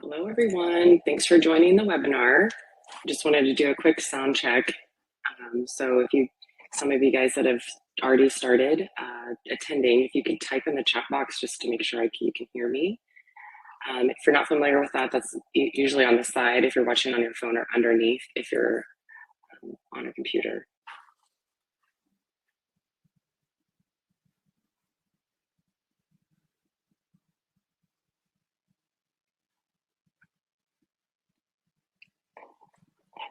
Hello, everyone. Thanks for joining the webinar. Just wanted to do a quick sound check. So some of you guys that have already started attending, if you could type in the chat box just to make sure you can hear me. If you're not familiar with that, that's usually on the side if you're watching on your phone, or underneath if you're on a computer.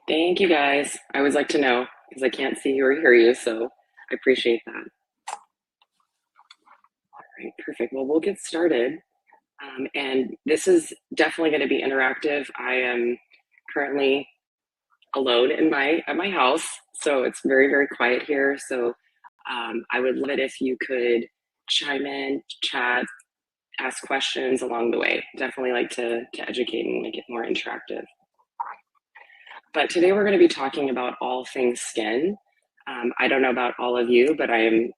Thank you, guys. I always like to know because I can't see you or hear you, so I appreciate that. All right, perfect. Well, we'll get started. And this is definitely going to be interactive. I am currently alone at my house, so it's very, very quiet here. So I would love it if you could chime in, chat, ask questions along the way. Definitely like to educate and make it more interactive. But today we're going to be talking about all things skin. I don't know about all of you, but I am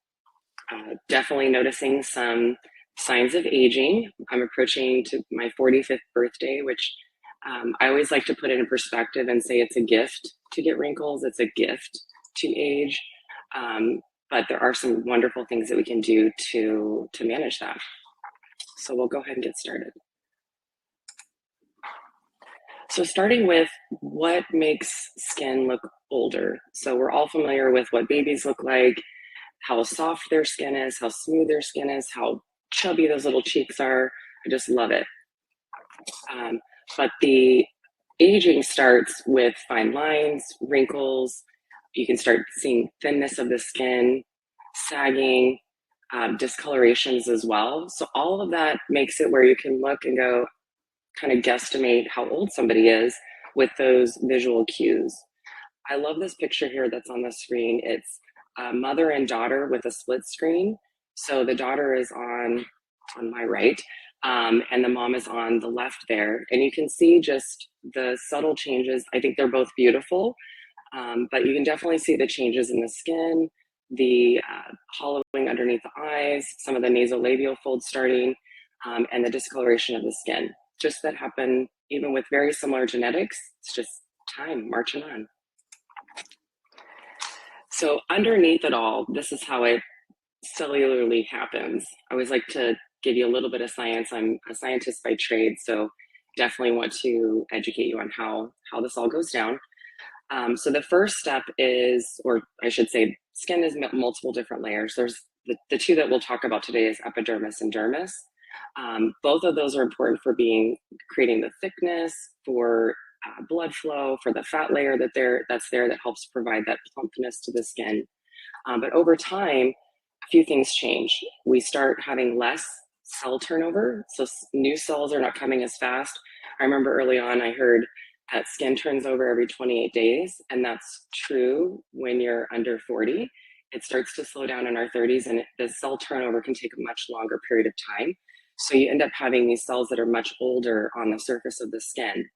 definitely noticing some signs of aging. I'm approaching to my 45th birthday, which I always like to put it in perspective and say it's a gift to get wrinkles. It's a gift to age. But there are some wonderful things that we can do to manage that. So we'll go ahead and get started. So starting with what makes skin look older. So we're all familiar with what babies look like, how soft their skin is, how smooth their skin is, how chubby those little cheeks are. I just love it. But the aging starts with fine lines, wrinkles. You can start seeing thinness of the skin, sagging, discolorations as well. So all of that makes it where you can look and go, kind of guesstimate how old somebody is with those visual cues. I love this picture here that's on the screen. It's a mother and daughter with a split screen. So the daughter is on my right, and the mom is on the left there. And you can see just the subtle changes. I think they're both beautiful, but you can definitely see the changes in the skin, the hollowing underneath the eyes, some of the nasolabial folds starting, and the discoloration of the skin. Just that happen even with very similar genetics. It's just time marching on. So underneath it all, this is how it cellularly happens. I always like to give you a little bit of science. I'm a scientist by trade, so definitely want to educate you on how this all goes down. So the first step is, or I should say, skin is multiple different layers. There's the two that we'll talk about today is epidermis and dermis. Both of those are important for creating the thickness, for blood flow, for the fat layer that's there that helps provide that plumpness to the skin. But over time, a few things change. We start having less cell turnover, so new cells are not coming as fast. I remember early on I heard that skin turns over every 28 days, and that's true when you're under 40. It starts to slow down in our 30s, and the cell turnover can take a much longer period of time. So you end up having these cells that are much older on the surface of the skin.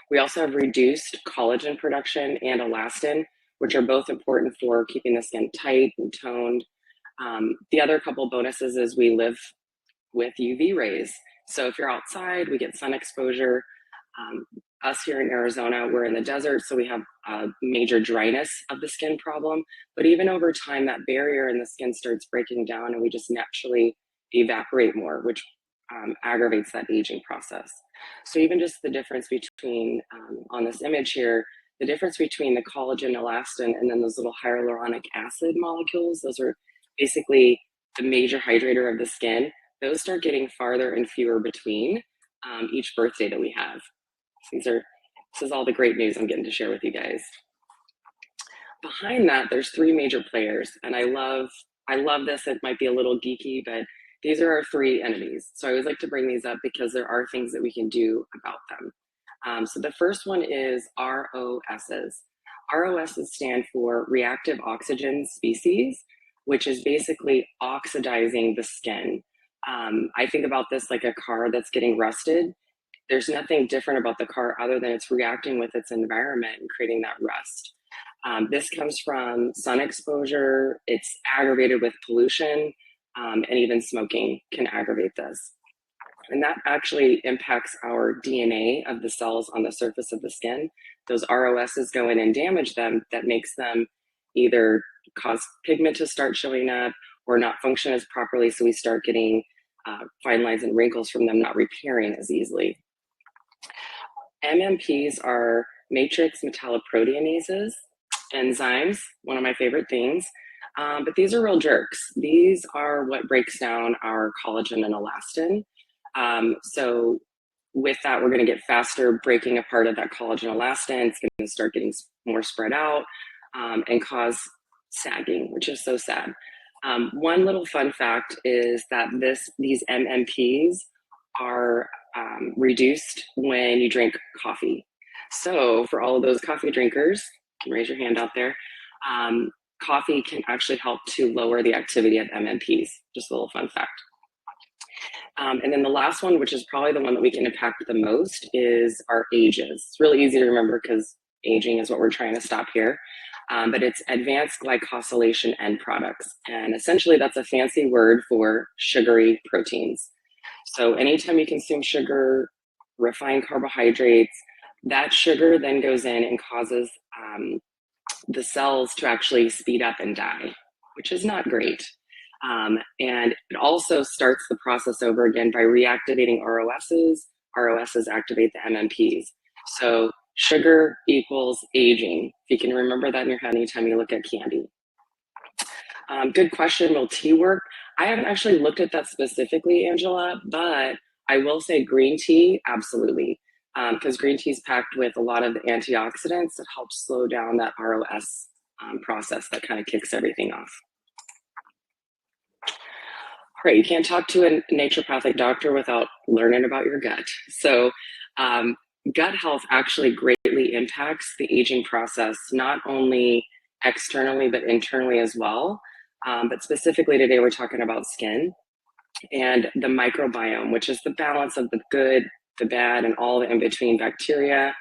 We also have reduced collagen production and elastin, which are both important for keeping the skin tight and toned. The other couple bonuses is we live with UV rays. So if you're outside, we get sun exposure. Us here in Arizona, we're in the desert, so we have a major dryness of the skin problem. But even over time, that barrier in the skin starts breaking down, and we just naturally evaporate more, which aggravates that aging process. So even just the difference between, on this image here, the difference between the collagen, elastin, and then those little hyaluronic acid molecules, those are basically the major hydrator of the skin. Those start getting farther and fewer between each birthday that we have. This is all the great news I'm getting to share with you guys. Behind that, there's three major players, and I love this. It might be a little geeky, but these are our three enemies. So I always like to bring these up because there are things that we can do about them. So the first one is ROSs. ROSs stand for reactive oxygen species, which is basically oxidizing the skin. I think about this like a car that's getting rusted. There's nothing different about the car other than it's reacting with its environment and creating that rust. This comes from sun exposure. It's aggravated with pollution, and even smoking can aggravate this. And that actually impacts our DNA of the cells on the surface of the skin. Those ROSs go in and damage them. That makes them either cause pigment to start showing up or not function as properly. So we start getting fine lines and wrinkles from them not repairing as easily. MMPs are matrix metalloproteinases, enzymes, one of my favorite things. But these are real jerks. These are what breaks down our collagen and elastin. So with that, we're going to get faster breaking apart of that collagen elastin. It's going to start getting more spread out and cause sagging, which is so sad. One little fun fact is that these MMPs are reduced when you drink coffee. So for all of those coffee drinkers, you can raise your hand out there. Coffee can actually help to lower the activity of MMPs. Just a little fun fact. And then the last one, which is probably the one that we can impact the most, is our ages. It's really easy to remember because aging is what we're trying to stop here. But it's advanced glycosylation end products. And essentially that's a fancy word for sugary proteins. So anytime you consume sugar, refined carbohydrates, that sugar then goes in and causes the cells to actually speed up and die, which is not great. And it also starts the process over again by reactivating ROSs. ROSs activate the MMPs. So sugar equals aging. If you can remember that in your head anytime you look at candy. Good question. Will tea work? I haven't actually looked at that specifically, Angela, but I will say green tea, absolutely. Because green tea is packed with a lot of the antioxidants that help slow down that ROS process that kind of kicks everything off. All right, you can't talk to a naturopathic doctor without learning about your gut. So gut health actually greatly impacts the aging process, not only externally, but internally as well. But specifically today, we're talking about skin and the microbiome, which is the balance of the good, the bad, and all the in-between bacteria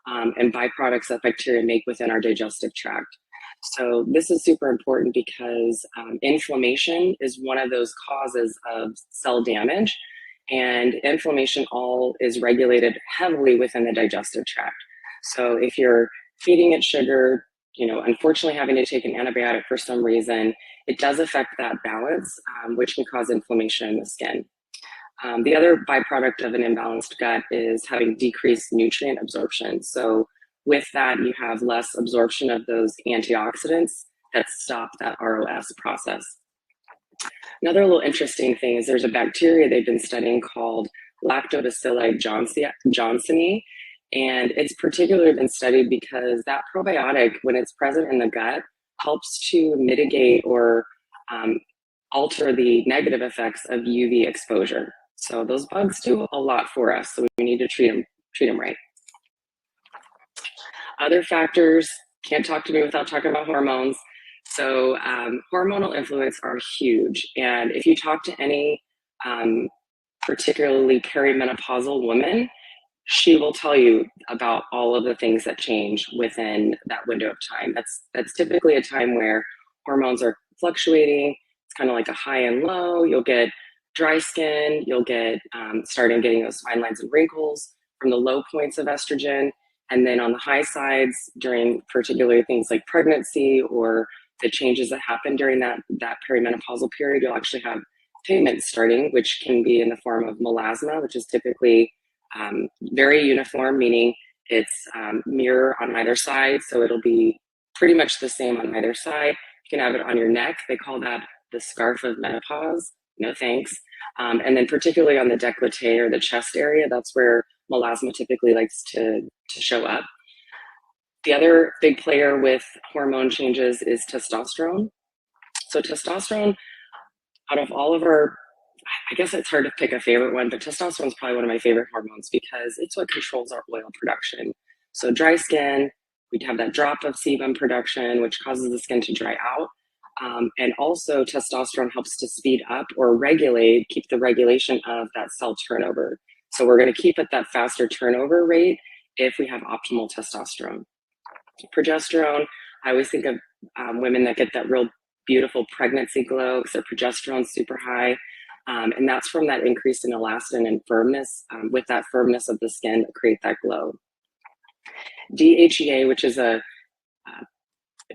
and byproducts that bacteria make within our digestive tract. So this is super important because inflammation is one of those causes of cell damage, and inflammation all is regulated heavily within the digestive tract. So if you're feeding it sugar, unfortunately having to take an antibiotic for some reason, it does affect that balance, which can cause inflammation in the skin. The other byproduct of an imbalanced gut is having decreased nutrient absorption. So with that, you have less absorption of those antioxidants that stop that ROS process. Another little interesting thing is there's a bacteria they've been studying called Lactobacilli johnsoni, and it's particularly been studied because that probiotic, when it's present in the gut, helps to mitigate or alter the negative effects of UV exposure. So those bugs do a lot for us, so we need to treat them right. Other factors, can't talk to me without talking about hormones. So hormonal influence are huge. And if you talk to any particularly perimenopausal woman, she will tell you about all of the things that change within that window of time. That's typically a time where hormones are fluctuating. It's kind of like a high and low. You'll get dry skin. You'll get starting getting those fine lines and wrinkles from the low points of estrogen. And then on the high sides during particularly things like pregnancy or the changes that happen during that perimenopausal period, you'll actually have pigment starting, which can be in the form of melasma, which is typically very uniform, meaning it's mirror on either side. So it'll be pretty much the same on either side. You can have it on your neck. They call that the scarf of menopause. No thanks. And then particularly on the décolleté or the chest area, that's where melasma typically likes to show up. The other big player with hormone changes is testosterone. So testosterone, out of all of our, I guess it's hard to pick a favorite one, but testosterone is probably one of my favorite hormones because it's what controls our oil production. So dry skin, we'd have that drop of sebum production, which causes the skin to dry out. And also testosterone helps to speed up or keep the regulation of that cell turnover. So we're going to keep at that faster turnover rate if we have optimal testosterone. Progesterone, I always think of women that get that real beautiful pregnancy glow because their progesterone's super high. And that's from that increase in elastin and firmness. With that firmness of the skin, create that glow. DHEA, which is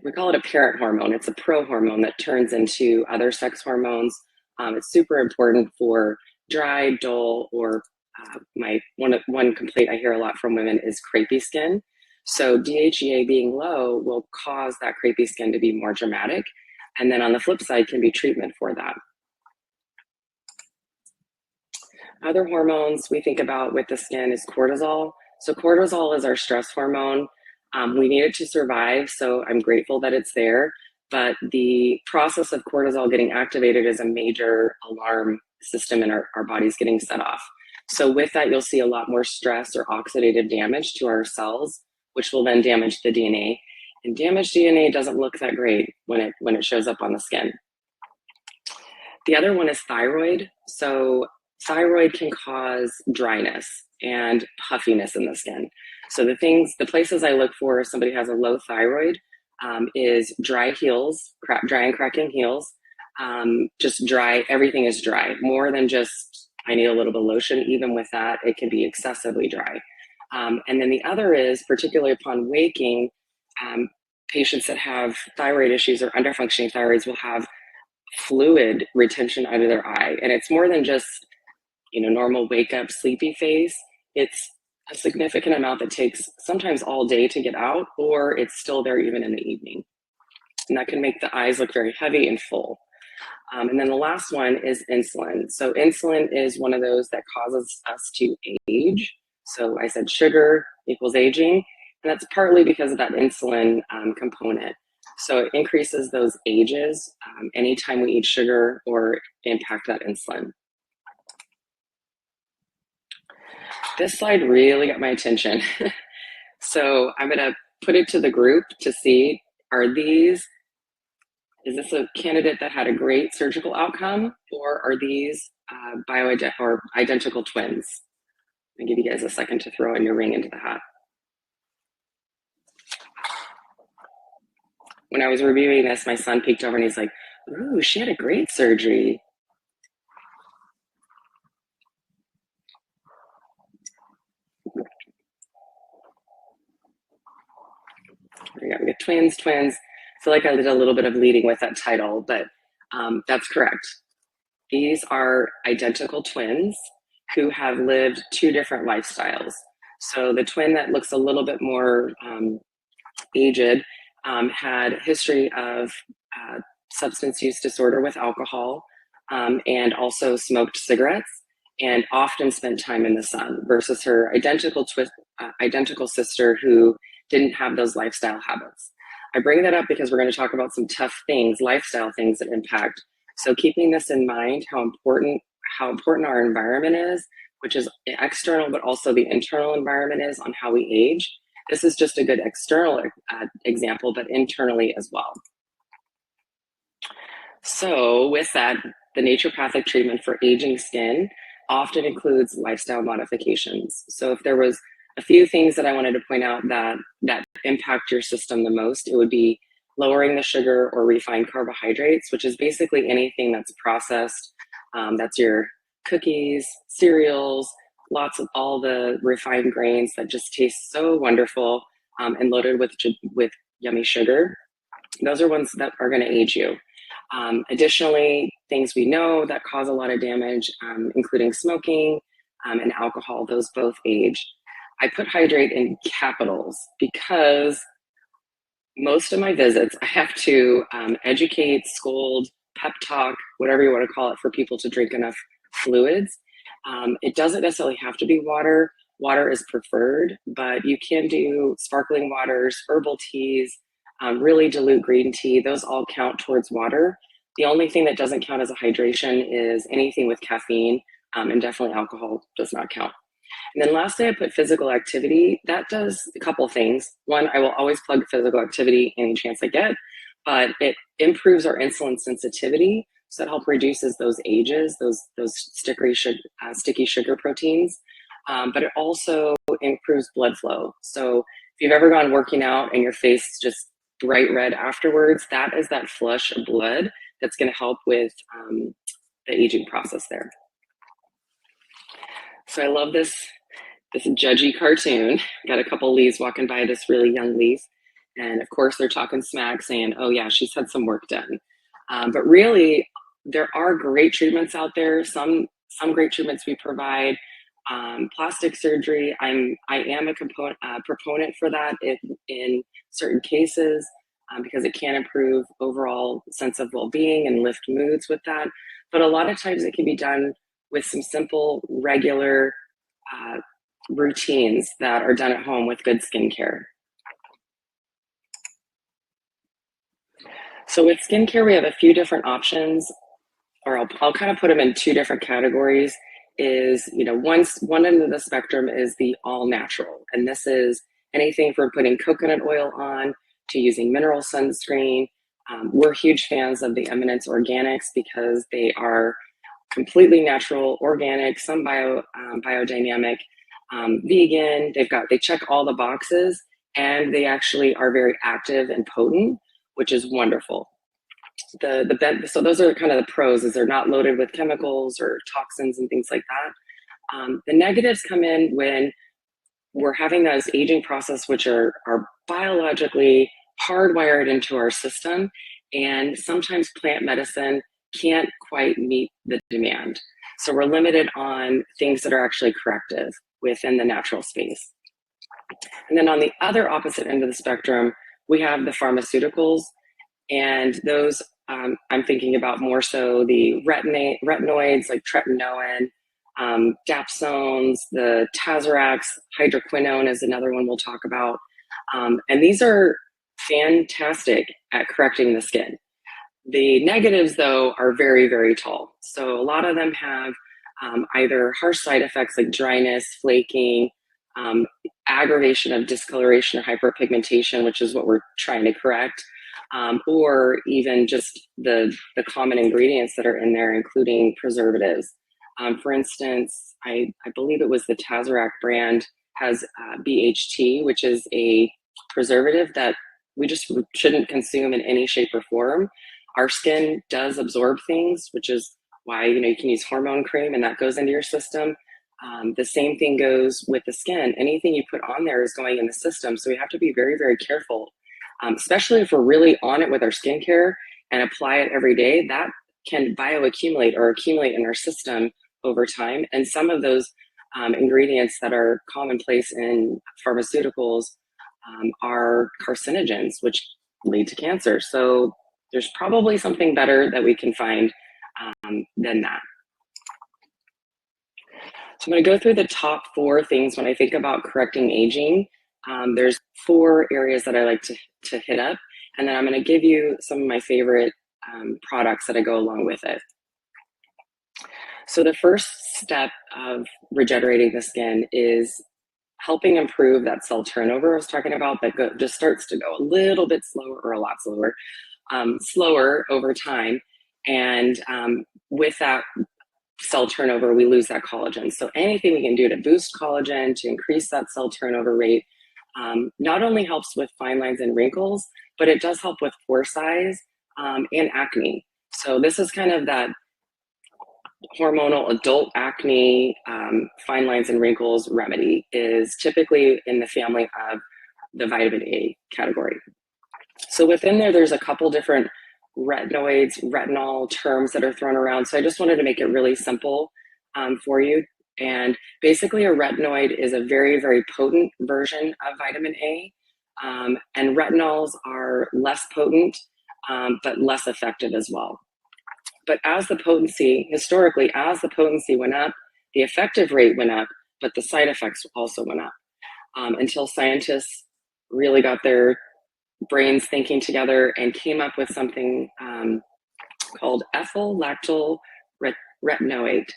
we call it a parent hormone. It's a pro-hormone that turns into other sex hormones. It's super important for dry, dull, or one complaint I hear a lot from women is crepey skin. So DHEA being low will cause that crepey skin to be more dramatic. And then on the flip side can be treatment for that. Other hormones we think about with the skin is cortisol. So cortisol is our stress hormone. We need it to survive, so I'm grateful that it's there. But the process of cortisol getting activated is a major alarm system in our bodies getting set off. So with that, you'll see a lot more stress or oxidative damage to our cells, which will then damage the DNA. And damaged DNA doesn't look that great when it shows up on the skin. The other one is thyroid. So thyroid can cause dryness and puffiness in the skin. So the places I look for if somebody has a low thyroid is dry heels, dry and cracking heels, just dry, everything is dry, more than just, I need a little bit of lotion. Even with that, it can be excessively dry. And then the other is, particularly upon waking, patients that have thyroid issues or underfunctioning thyroids will have fluid retention under their eye. And it's more than just, normal wake up sleepy phase. It's a significant amount that takes sometimes all day to get out, or it's still there even in the evening. And that can make the eyes look very heavy and full. And then the last one is insulin. So insulin is one of those that causes us to age. So I said sugar equals aging, and that's partly because of that insulin component. So it increases those ages anytime we eat sugar or impact that insulin. This slide really got my attention. So I'm gonna put it to the group to see, is this a candidate that had a great surgical outcome, or are these identical twins? I'll give you guys a second to throw in your ring into the hat. When I was reviewing this, my son peeked over and he's like, ooh, she had a great surgery. We got twins. I feel like I did a little bit of leading with that title, but that's correct. These are identical twins who have lived two different lifestyles. So the twin that looks a little bit more aged had a history of substance use disorder with alcohol and also smoked cigarettes and often spent time in the sun, versus her identical sister who didn't have those lifestyle habits. I bring that up because we're going to talk about some tough things, lifestyle things that impact. So keeping this in mind, how important our environment is, which is external, but also the internal environment is on how we age. This is just a good external example, but internally as well. So with that, the naturopathic treatment for aging skin often includes lifestyle modifications. So if there was a few things that I wanted to point out that impact your system the most, it would be lowering the sugar or refined carbohydrates, which is basically anything that's processed. That's your cookies, cereals, lots of all the refined grains that just taste so wonderful and loaded with yummy sugar. Those are ones that are going to age you. Additionally, things we know that cause a lot of damage, including smoking and alcohol, those both age. I put hydrate in capitals because most of my visits, I have to educate, scold, pep talk, whatever you want to call it, for people to drink enough fluids. It doesn't necessarily have to be water. Water is preferred, but you can do sparkling waters, herbal teas, really dilute green tea. Those all count towards water. The only thing that doesn't count as a hydration is anything with caffeine, and definitely alcohol does not count. And then lastly, I put physical activity. That does a couple things. One, I will always plug physical activity any chance I get, but it improves our insulin sensitivity. So that helps reduces those ages, those sticky sugar proteins. But it also improves blood flow. So if you've ever gone working out and your face just bright red afterwards, that is that flush of blood that's going to help with the aging process there. So I love this judgy cartoon. Got a couple Lees walking by, this really young Lees. And of course they're talking smack saying, oh yeah, she's had some work done. But really, there are great treatments out there. Some great treatments we provide. Plastic surgery, I am a proponent for that in certain cases, because it can improve overall sense of well-being and lift moods with that. But a lot of times it can be done with some simple, regular routines that are done at home with good skincare. So with skincare, we have a few different options, or I'll kind of put them in two different categories. Is, one end of the spectrum is the all natural, and this is anything from putting coconut oil on to using mineral sunscreen. We're huge fans of the Eminence Organics because they are completely natural, organic, some biodynamic, vegan. They check all the boxes, and they actually are very active and potent, which is wonderful. So those are kind of the pros, is they're not loaded with chemicals or toxins and things like that. The negatives come in when we're having those aging process, which are biologically hardwired into our system, and sometimes plant medicine can't quite meet the demand. So we're limited on things that are actually corrective within the natural space. And then on the other opposite end of the spectrum, we have the pharmaceuticals, and those I'm thinking about more so the retinoids like tretinoin, dapsones, the Tazaracs, hydroquinone is another one we'll talk about. And these are fantastic at correcting the skin. The negatives, though, are very, very tall. So a lot of them have either harsh side effects like dryness, flaking, aggravation of discoloration or hyperpigmentation, which is what we're trying to correct, or even just the common ingredients that are in there, including preservatives. For instance, I believe it was the Tazarac brand has BHT, which is a preservative that we just shouldn't consume in any shape or form. Our skin does absorb things, which is why you can use hormone cream and that goes into your system. The same thing goes with the skin. Anything you put on there is going in the system, so we have to be very, very careful, especially if we're really on it with our skincare and apply it every day. That can bioaccumulate or accumulate in our system over time. And some of those ingredients that are commonplace in pharmaceuticals are carcinogens, which lead to cancer. So there's probably something better that we can find than that. So I'm going to go through the top 4 things when I think about correcting aging. There's 4 areas that I like to hit up, and then I'm going to give you some of my favorite products that I go along with it. So the first step of regenerating the skin is helping improve that cell turnover I was talking about, that just starts to go a little bit slower, or a lot slower, slower over time. And with that cell turnover, we lose that collagen. So anything we can do to boost collagen, to increase that cell turnover rate, not only helps with fine lines and wrinkles, but it does help with pore size and acne. So this is kind of that hormonal adult acne, fine lines and wrinkles remedy, is typically in the family of the vitamin A category. So within there's a couple different retinoids, retinol terms that are thrown around. So I just wanted to make it really simple for you. And basically a retinoid is a very, very potent version of vitamin A. And retinols are less potent, but less effective as well. But as the potency, historically, as the potency went up, the effective rate went up, but the side effects also went up, until scientists really got their brains thinking together and came up with something called ethyl lactyl retinoate.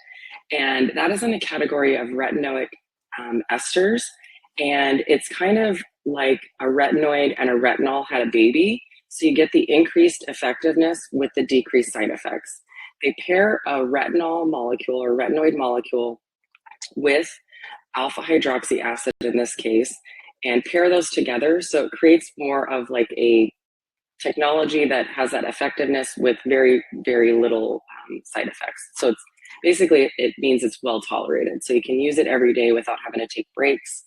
And that is in the category of retinoic esters. And it's kind of like a retinoid and a retinol had a baby. So you get the increased effectiveness with the decreased side effects. They pair a retinol molecule or retinoid molecule with alpha hydroxy acid in this case, and pair those together. So it creates more of like a technology that has that effectiveness with very, very little side effects. So it's basically, it means it's well tolerated. So you can use it every day without having to take breaks.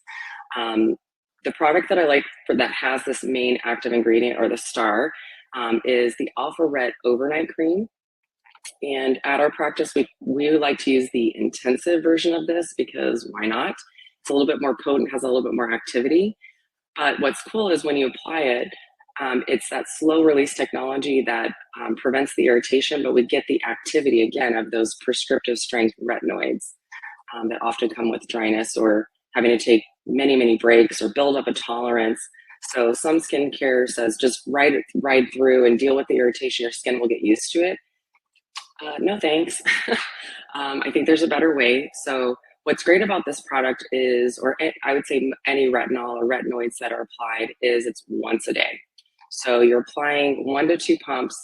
The product that I like that has this main active ingredient, or the star, is the Alpha Ret Overnight Cream. And at our practice, we like to use the intensive version of this because why not? It's a little bit more potent, has a little bit more activity. But what's cool is when you apply it, it's that slow release technology that prevents the irritation, but we get the activity again of those prescriptive strength retinoids that often come with dryness or having to take many, many breaks or build up a tolerance. So some skincare says just ride through and deal with the irritation. Your skin will get used to it. No thanks. I think there's a better way. So what's great about this product is, or I would say any retinol or retinoids that are applied, is it's once a day. So you're applying 1 to 2 pumps.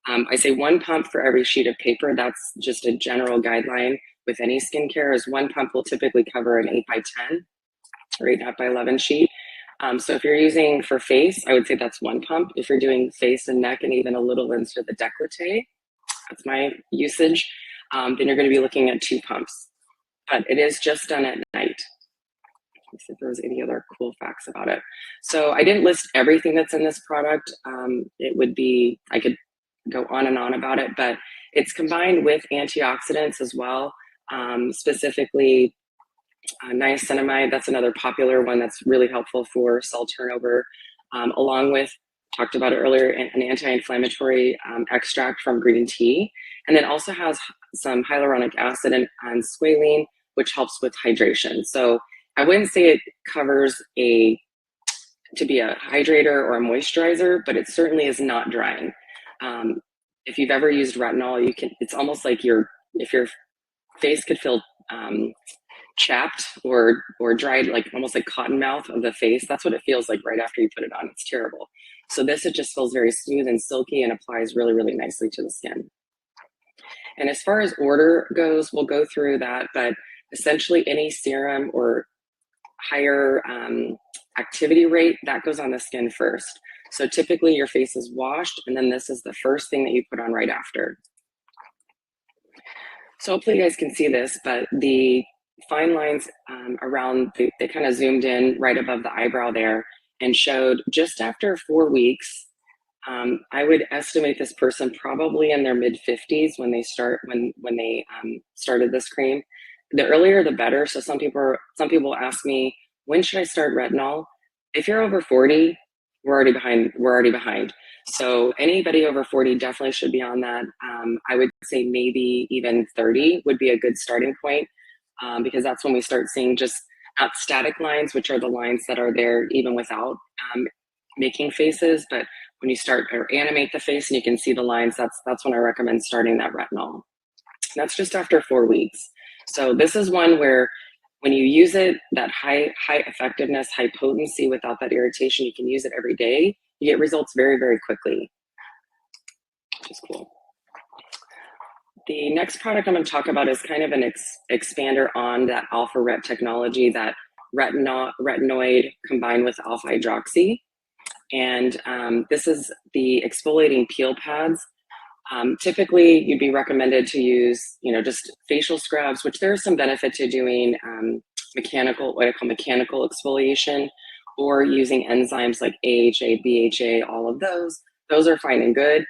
I say 1 pump for every sheet of paper. That's just a general guideline with any skincare, is 1 pump will typically cover an 8x10 or 8x11 sheet. So if you're using for face, I would say that's 1 pump. If you're doing face and neck and even a little into the décolleté, that's my usage, then you're going to be looking at 2 pumps. But it is just done at night. Let's see if there was any other cool facts about it. So I didn't list everything that's in this product. It would be, I could go on and on about it, but it's combined with antioxidants as well, specifically niacinamide. That's another popular one that's really helpful for cell turnover, along with, talked about it earlier, an anti-inflammatory extract from green tea, and then also has some hyaluronic acid and squalene, which helps with hydration. So I wouldn't say it covers to be a hydrator or a moisturizer, but it certainly is not drying. If you've ever used retinol, it's almost like if your face could feel chapped or dried, like almost like cotton mouth of the face. That's what it feels like right after you put it on. It's terrible. So this, it just feels very smooth and silky and applies really, really nicely to the skin. And as far as order goes, we'll go through that, but essentially any serum or higher activity rate, that goes on the skin first. So typically your face is washed, and then this is the first thing that you put on right after. So hopefully you guys can see this, but the fine lines around, they kind of zoomed in right above the eyebrow there and showed just after 4 weeks, I would estimate this person probably in their mid-50s when they started this cream. The earlier the better. So some people ask me, when should I start retinol? If you're over 40, we're already behind. So anybody over 40 definitely should be on that. I would say maybe even 30 would be a good starting point, because that's when we start seeing just not static lines, which are the lines that are there even without making faces, but when you start or animate the face and you can see the lines, that's when I recommend starting that retinol. That's just after 4 weeks. So this is one where when you use it, that high effectiveness, high potency without that irritation, you can use it every day. You get results very, very quickly, which is cool. The next product I'm going to talk about is kind of an expander on that alpha ret technology, that retinoid combined with alpha hydroxy. And this is the exfoliating peel pads. Typically, you'd be recommended to use, just facial scrubs, which there is some benefit to doing what I call mechanical exfoliation, or using enzymes like AHA, BHA, all of those. Those are fine and good,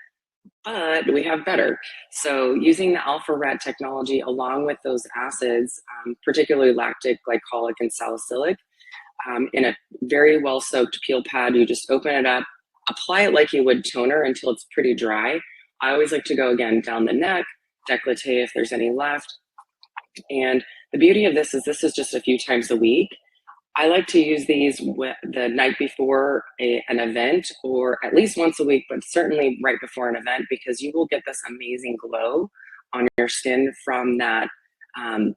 but we have better. So using the alpha ret technology along with those acids, particularly lactic, glycolic, and salicylic, in a very well soaked peel pad, you just open it up, apply it like you would toner until it's pretty dry. I always like to go again down the neck, décolleté if there's any left. And the beauty of this is just a few times a week. I like to use these the night before an event, or at least once a week, but certainly right before an event, because you will get this amazing glow on your skin from that. I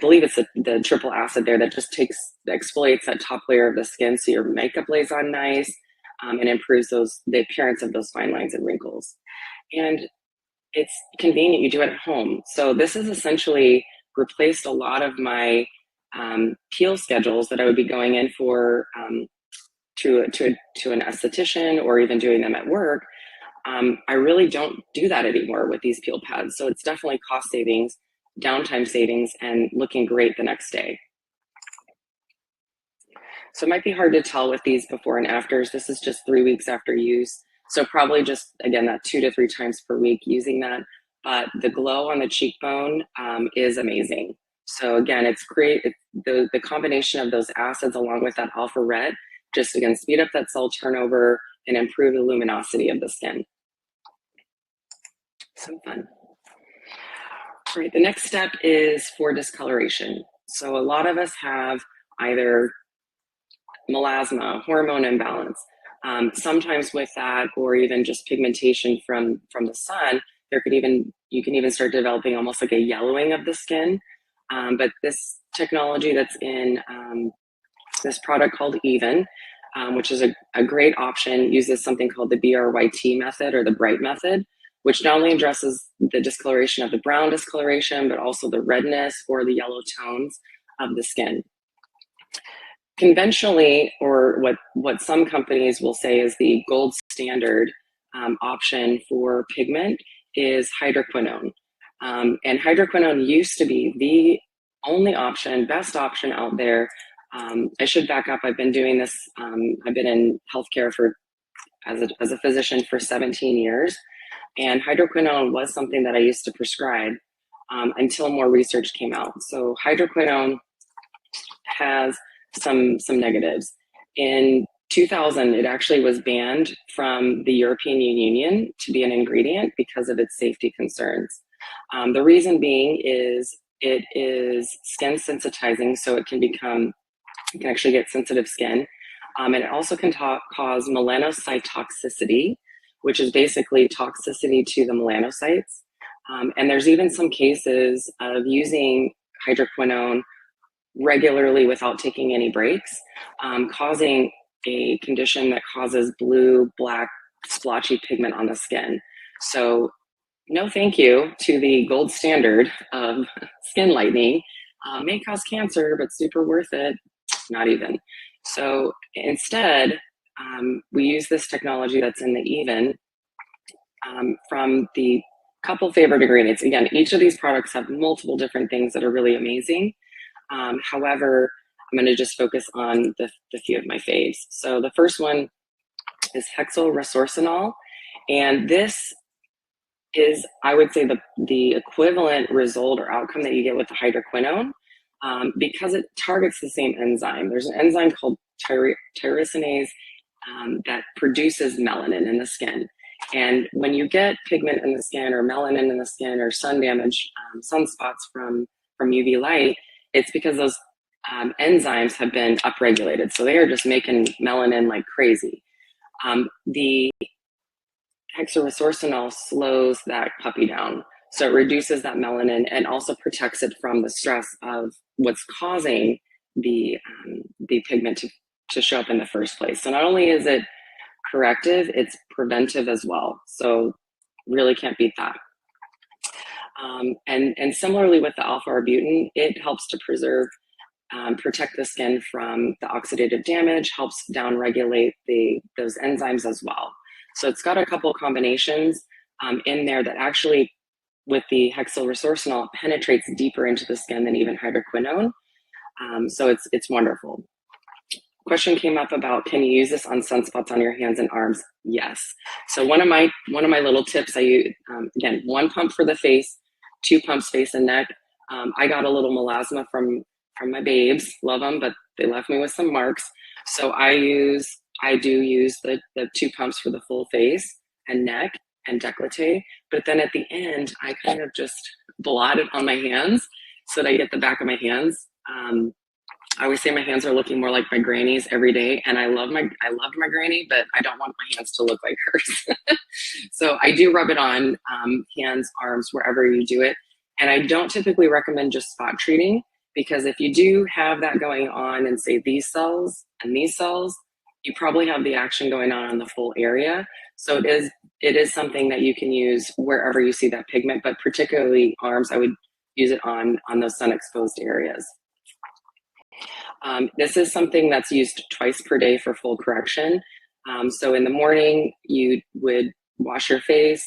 believe it's the triple acid there that just exfoliates that top layer of the skin, so your makeup lays on nice, and improves the appearance of those fine lines and wrinkles. And it's convenient, you do it at home. So this has essentially replaced a lot of my peel schedules that I would be going in for to an esthetician or even doing them at work, I really don't do that anymore with these peel pads. So it's definitely cost savings, downtime savings, and looking great the next day. So it might be hard to tell with these before and afters. This is just 3 weeks after use. So probably just, again, that 2 to 3 times per week using that. But the glow on the cheekbone is amazing. So again, it's great. The combination of those acids along with that alpha red, just again, speed up that cell turnover and improve the luminosity of the skin. So fun. All right, the next step is for discoloration. So a lot of us have either melasma, hormone imbalance. Sometimes with that, or even just pigmentation from the sun, you can even start developing almost like a yellowing of the skin. But this technology that's in this product called Even, which is a great option, uses something called the BRYT method or the bright method, which not only addresses the discoloration of the brown discoloration, but also the redness or the yellow tones of the skin. Conventionally, or what some companies will say is the gold standard option for pigment is hydroquinone. And hydroquinone used to be the only option, best option out there. I should back up. I've been doing this. I've been in healthcare as a physician for 17 years. And hydroquinone was something that I used to prescribe until more research came out. So hydroquinone has some negatives. In 2000, it actually was banned from the European Union to be an ingredient because of its safety concerns. The reason being is it is skin sensitizing, so it can actually get sensitive skin. And it also can cause melanocytotoxicity, which is basically toxicity to the melanocytes. And there's even some cases of using hydroquinone regularly without taking any breaks, causing a condition that causes blue, black, splotchy pigment on the skin. So no thank you to the gold standard of skin lightening. May cause cancer, but super worth it. Not even. So instead, we use this technology that's in the Even from the couple favorite ingredients. Again, each of these products have multiple different things that are really amazing. However, I'm going to just focus on the few of my faves. So the first one is hexylresorcinol, and this is, I would say, the equivalent result or outcome that you get with the hydroquinone, because it targets the same enzyme. There's an enzyme called tyrosinase that produces melanin in the skin. And when you get pigment in the skin or melanin in the skin or sun damage, sunspots from UV light, it's because those enzymes have been upregulated. So they are just making melanin like crazy. The hexylresorcinol slows that puppy down. So it reduces that melanin and also protects it from the stress of what's causing the pigment to show up in the first place. So not only is it corrective, it's preventive as well. So really can't beat that. And similarly with the alpha-arbutin, it helps to protect the skin from the oxidative damage, helps downregulate those enzymes as well. So it's got a couple combinations in there that actually, with the hexylresorcinol, penetrates deeper into the skin than even hydroquinone. So it's wonderful. Question came up about, can you use this on sunspots on your hands and arms? Yes. So one of my little tips I use, again, 1 pump for the face, 2 pumps face and neck. I got a little melasma from my babes, love them, but they left me with some marks. So I do use the 2 pumps for the full face and neck and décolleté, but then at the end, I kind of just blot it on my hands so that I get the back of my hands. I always say my hands are looking more like my granny's every day, and I loved my granny, but I don't want my hands to look like hers. So I do rub it on hands, arms, wherever you do it. And I don't typically recommend just spot treating, because if you do have that going on in, say, these cells and these cells, you probably have the action going on in the full area. So it is something that you can use wherever you see that pigment, but particularly arms, I would use it on those sun exposed areas. This is something that's used twice per day for full correction. So in the morning, you would wash your face,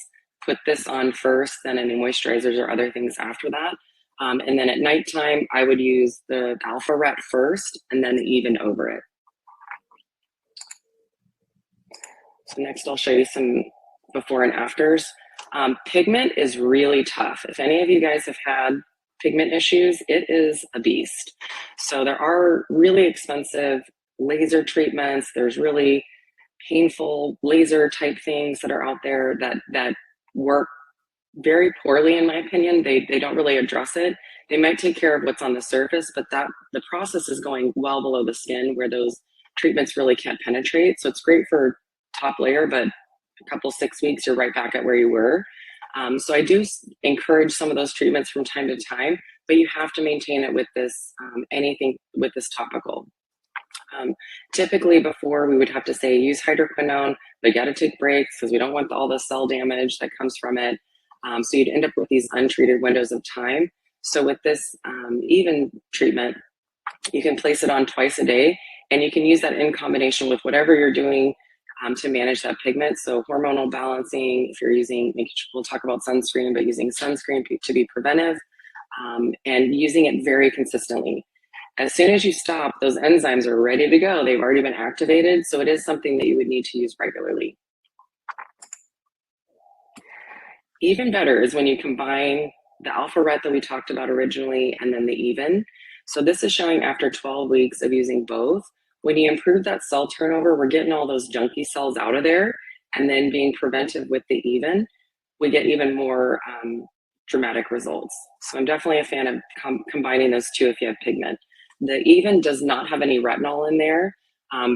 put this on first, then any moisturizers or other things after that. And then at nighttime, I would use the Alpha Ret first and then the Even over it. So next I'll show you some before and afters. Pigment is really tough. If any of you guys have had pigment issues, it is a beast. So there are really expensive laser treatments. There's really painful laser type things that are out there that work very poorly, in my opinion. They don't really address it. They might take care of what's on the surface, but the process is going well below the skin where those treatments really can't penetrate. So it's great for top layer, but a couple 6 weeks, you're right back at where you were. So I do encourage some of those treatments from time to time, but you have to maintain it with this, anything with this topical. Typically before we would have to say use hydroquinone, but you got to take breaks because we don't want all the cell damage that comes from it. So you'd end up with these untreated windows of time. So with this Even treatment, you can place it on twice a day, and you can use that in combination with whatever you're doing to manage that pigment. So hormonal balancing, if you're using, we'll talk about sunscreen, but using sunscreen to be preventive, and using it very consistently. As soon as you stop, those enzymes are ready to go. They've already been activated, so it is something that you would need to use regularly. Even better is when you combine the Alpha Ret that we talked about originally and then the Even. So this is showing after 12 weeks of using both. When you improve that cell turnover, we're getting all those junky cells out of there, and then being preventive with the Even, we get even more dramatic results. So I'm definitely a fan of combining those two if you have pigment. The Even does not have any retinol in there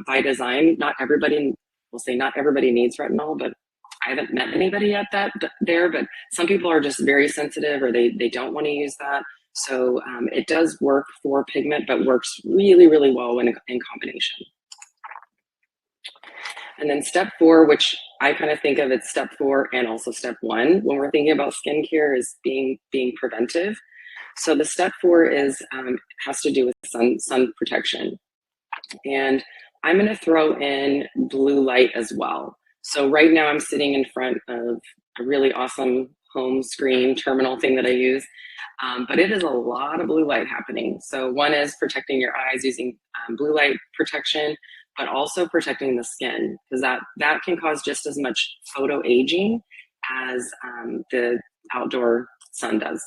by design. Not everybody, we'll say not everybody needs retinol, but I haven't met anybody yet but some people are just very sensitive, or they don't want to use that. So it does work for pigment, but works really, really well when in combination. And then step 4, which I kind of think of as step 4 and also step 1 when we're thinking about skincare, is being preventive. So the step 4 is has to do with sun protection. And I'm going to throw in blue light as well. So right now I'm sitting in front of a really awesome home screen terminal thing that I use, but it is a lot of blue light happening. So one is protecting your eyes using blue light protection, but also protecting the skin, because that can cause just as much photo aging as the outdoor sun does.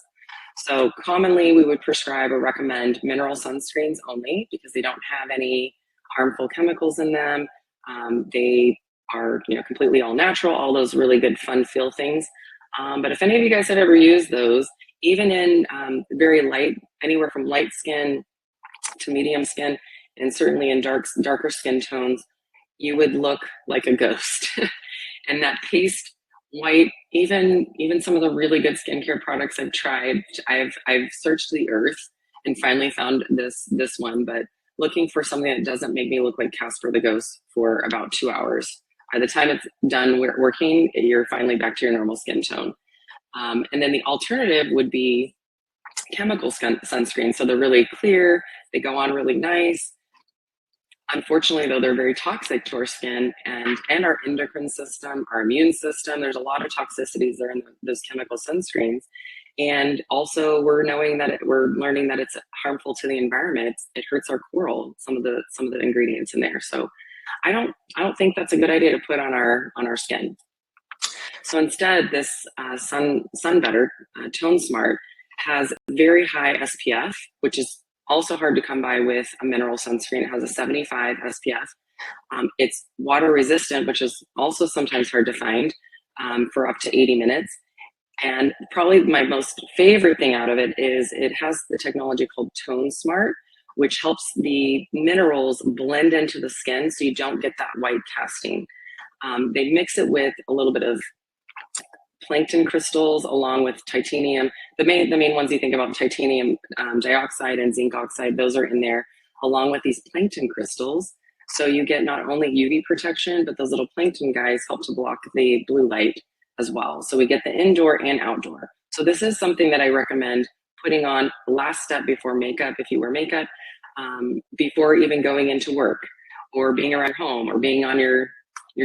So commonly we would prescribe or recommend mineral sunscreens only because they don't have any harmful chemicals in them. They are completely all natural, all those really good fun feel things. But if any of you guys had ever used those, even in very light, anywhere from light skin to medium skin, and certainly in darker skin tones, you would look like a ghost. And that paste white, even some of the really good skincare products I've tried, I've searched the earth and finally found this one, but looking for something that doesn't make me look like Casper the Ghost for about 2 hours. By the time it's done working, you're finally back to your normal skin tone. And then the alternative would be chemical sunscreen. So they're really clear, they go on really nice. Unfortunately, though, they're very toxic to our skin and our endocrine system, our immune system. There's a lot of toxicities there in those chemical sunscreens. And also we're learning that it's harmful to the environment. It hurts our coral, some of the ingredients in there. So I don't think that's a good idea to put on our skin. So instead, this Sunbetter Tone Smart has very high SPF, which is also hard to come by with a mineral sunscreen. It has a 75 SPF. It's water resistant, which is also sometimes hard to find, for up to 80 minutes. And probably my most favorite thing out of it is it has the technology called Tone Smart, which helps the minerals blend into the skin so you don't get that white casting. They mix it with a little bit of plankton crystals along with titanium. The main ones you think about, titanium dioxide and zinc oxide, those are in there along with these plankton crystals. So you get not only UV protection, but those little plankton guys help to block the blue light as well. So we get the indoor and outdoor. So this is something that I recommend putting on last step before makeup if you wear makeup. before even going into work or being around home or being on your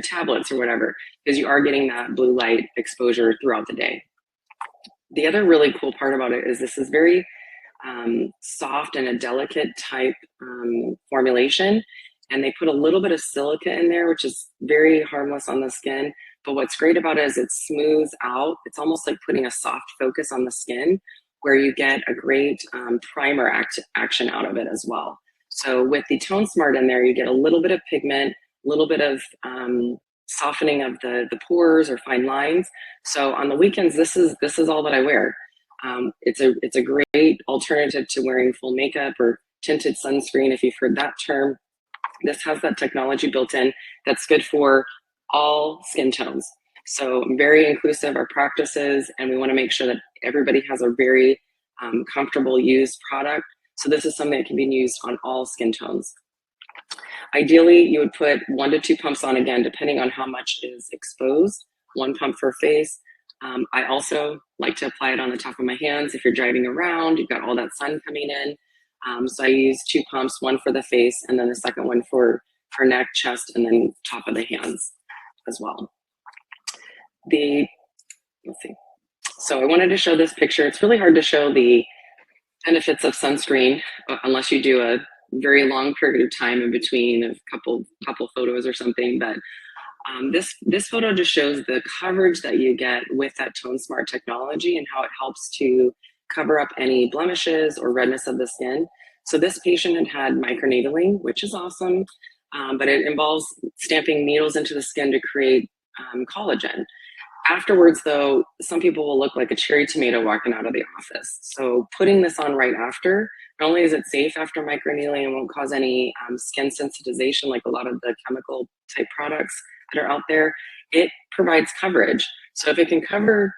tablets or whatever, because you are getting that blue light exposure throughout the day. The other really cool part about it is this is very soft and a delicate type formulation. And they put a little bit of silica in there, which is very harmless on the skin. But what's great about it is it smooths out. It's almost like putting a soft focus on the skin where you get a great primer action out of it as well. So with the Tone Smart in there, you get a little bit of pigment, a little bit of softening of the pores or fine lines. So on the weekends, this is all that I wear. It's a great alternative to wearing full makeup or tinted sunscreen, if you've heard that term. This has that technology built in that's good for all skin tones. So very inclusive our practices, and we want to make sure that everybody has a very comfortable used product. So this is something that can be used on all skin tones. Ideally, you would put 1 to 2 pumps on, again, depending on how much is exposed. 1 pump for face. I also like to apply it on the top of my hands. If you're driving around, you've got all that sun coming in. So I use 2 pumps, 1 for the face, and then the second one for neck, chest, and then top of the hands as well. Let's see. So I wanted to show this picture. It's really hard to show the benefits of sunscreen unless you do a very long period of time in between a couple photos or something. But this photo just shows the coverage that you get with that Tone Smart technology and how it helps to cover up any blemishes or redness of the skin. So this patient had microneedling, which is awesome, but it involves stamping needles into the skin to create collagen. Afterwards, though, some people will look like a cherry tomato walking out of the office. So putting this on right after, not only is it safe after microneedling and won't cause any skin sensitization like a lot of the chemical type products that are out there, it provides coverage. So if it can cover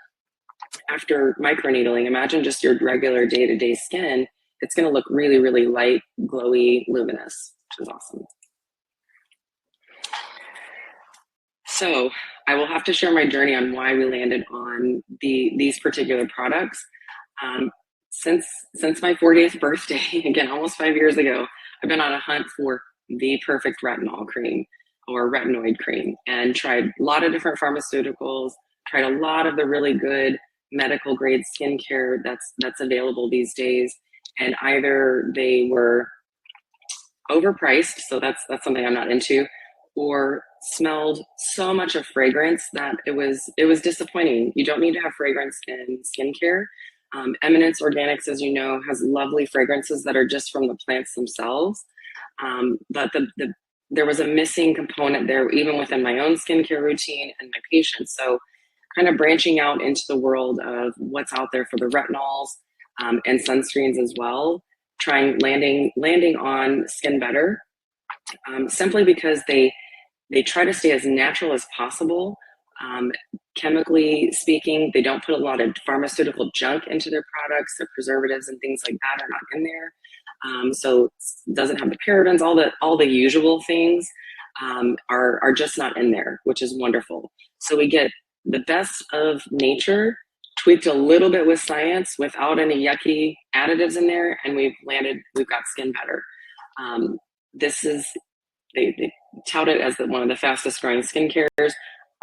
after microneedling, imagine just your regular day-to-day skin, it's going to look really, really light, glowy, luminous, which is awesome. So I will have to share my journey on why we landed on these particular products. Since my 40th birthday, again, almost 5 years ago, I've been on a hunt for the perfect retinol cream or retinoid cream and tried a lot of different pharmaceuticals, tried a lot of the really good medical grade skincare that's available these days. And either they were overpriced, so that's something I'm not into, or smelled so much of fragrance that it was disappointing. You don't need to have fragrance in skincare. Eminence Organics, as you know, has lovely fragrances that are just from the plants themselves. But there was a missing component there, even within my own skincare routine and my patients. So kind of branching out into the world of what's out there for the retinols and sunscreens as well, landing on Skin Better, simply because they try to stay as natural as possible. Chemically speaking, they don't put a lot of pharmaceutical junk into their products. Their preservatives and things like that are not in there. So it doesn't have the parabens, all the usual things are just not in there, which is wonderful. So we get the best of nature, tweaked a little bit with science without any yucky additives in there, and we've got Skin Better. They tout it as one of the fastest growing skincare.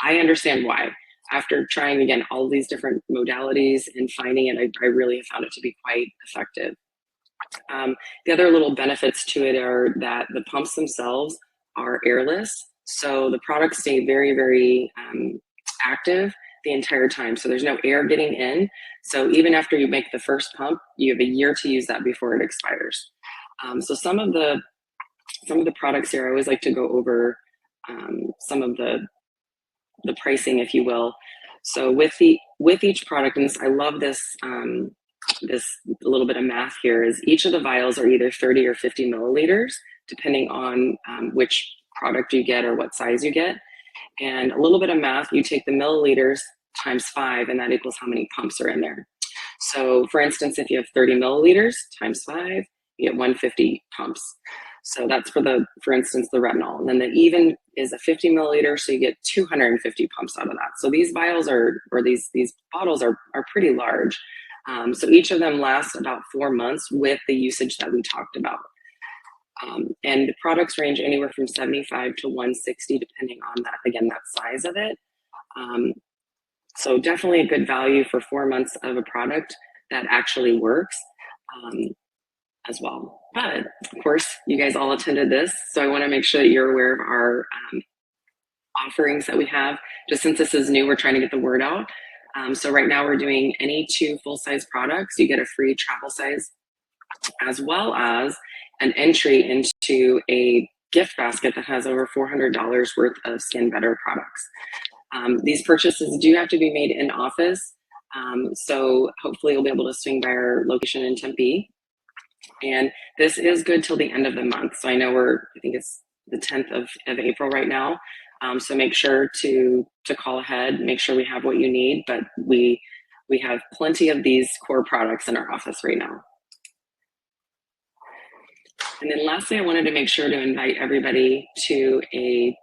I understand why. After trying, again, all these different modalities and finding it, I really have found it to be quite effective. The other little benefits to it are that the pumps themselves are airless. So the products stay very, very active the entire time. So there's no air getting in. So even after you make the first pump, you have a year to use that before it expires. So some of the products here, I always like to go over some of the pricing, if you will. So with each product, and I love this little bit of math here, is each of the vials are either 30 or 50 milliliters, depending on which product you get or what size you get. And a little bit of math, you take the milliliters times 5, and that equals how many pumps are in there. So for instance, if you have 30 milliliters times 5, you get 150 pumps. So that's for instance, the retinol. And then the even is a 50 milliliter, so you get 250 pumps out of that. So these vials these bottles are pretty large. So each of them lasts about 4 months with the usage that we talked about. And the products range anywhere from 75 to 160, depending on that, again, that size of it. So definitely a good value for 4 months of a product that actually works as well. But of course, you guys all attended this, so I want to make sure that you're aware of our offerings that we have. Just since this is new, we're trying to get the word out. So right now we're doing any 2 full-size products. You get a free travel size, as well as an entry into a gift basket that has over $400 worth of Skin Better products. These purchases do have to be made in office. So hopefully you'll be able to swing by our location in Tempe. And this is good till the end of the month. So I know I think it's the 10th of April right now. So make sure to call ahead, make sure we have what you need, but we have plenty of these core products in our office right now. And then lastly, I wanted to make sure to invite everybody to an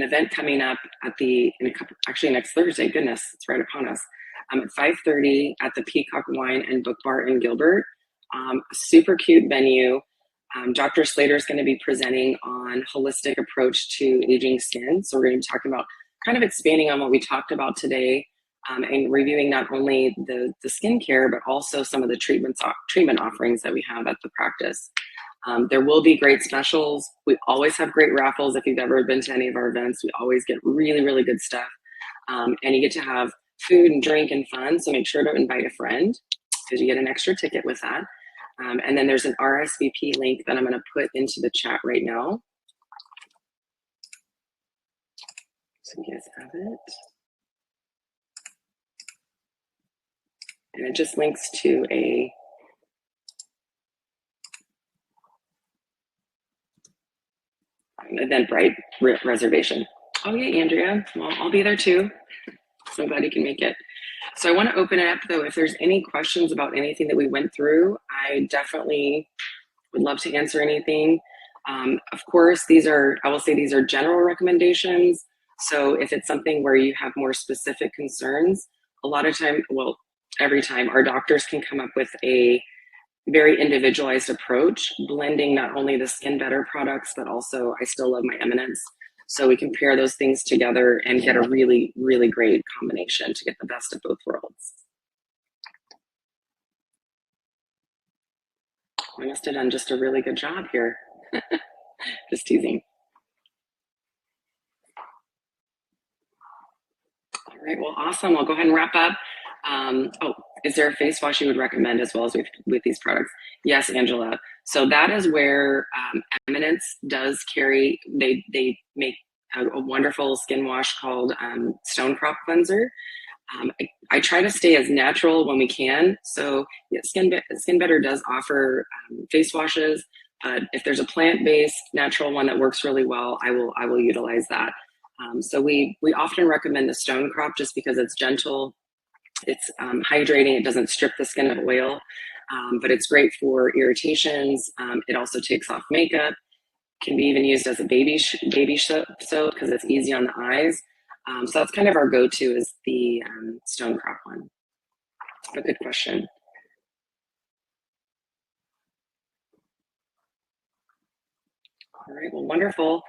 event coming up actually next Thursday. Goodness, it's right upon us. At 5:30 at the Peacock Wine and Book Bar in Gilbert. Super cute venue. Dr. Slater is going to be presenting on holistic approach to aging skin. So we're going to be talking about kind of expanding on what we talked about today, and reviewing not only the skincare, but also some of the treatment offerings that we have at the practice. There will be great specials. We always have great raffles. If you've ever been to any of our events, we always get really, really good stuff. And you get to have food and drink and fun. So make sure to invite a friend, because you get an extra ticket with that. And then there's an RSVP link that I'm going to put into the chat right now. So you guys have it. And it just links to an Eventbrite reservation. Oh yeah, Andrea. Well, I'll be there too. So I'm glad you can make it. So I want to open it up though. If there's any questions about anything that we went through, I definitely would love to answer anything. Of course, I will say these are general recommendations. So if it's something where you have more specific concerns, a lot of time, well, every time, our doctors can come up with a very individualized approach, blending not only the Skin Better products, but also I Still Love My Eminence. So we can pair those things together and get a really, really great combination to get the best of both worlds. I must have done just a really good job here. Just teasing. All right, well, awesome. I'll go ahead and wrap up. Is there a face wash you would recommend as well as with these products? Yes, Angela. So that is where Eminence does carry, they make a wonderful skin wash called Stone Crop Cleanser. I try to stay as natural when we can. So yeah, Skin Better does offer face washes. If there's a plant-based natural one that works really well, I will utilize that. So we often recommend the Stone Crop just because it's gentle. It's hydrating. It doesn't strip the skin of oil, but it's great for irritations. It also takes off makeup. Can be even used as a baby soap because it's easy on the eyes. So that's kind of our go-to is the Stone Crop one. A good question. All right, well, wonderful.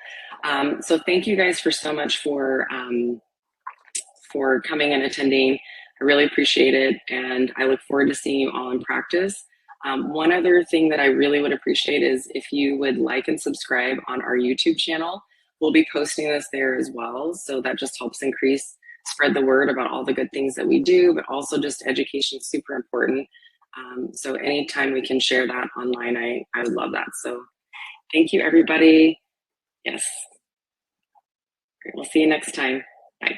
So thank you guys so much for coming and attending. I really appreciate it, and I look forward to seeing you all in practice. One other thing that I really would appreciate is if you would like and subscribe on our YouTube channel. We'll be posting this there as well, so that just helps spread the word about all the good things that we do, but also just education is super important. So anytime we can share that online, I would love that. So thank you, everybody. Yes. Great. We'll see you next time. Bye.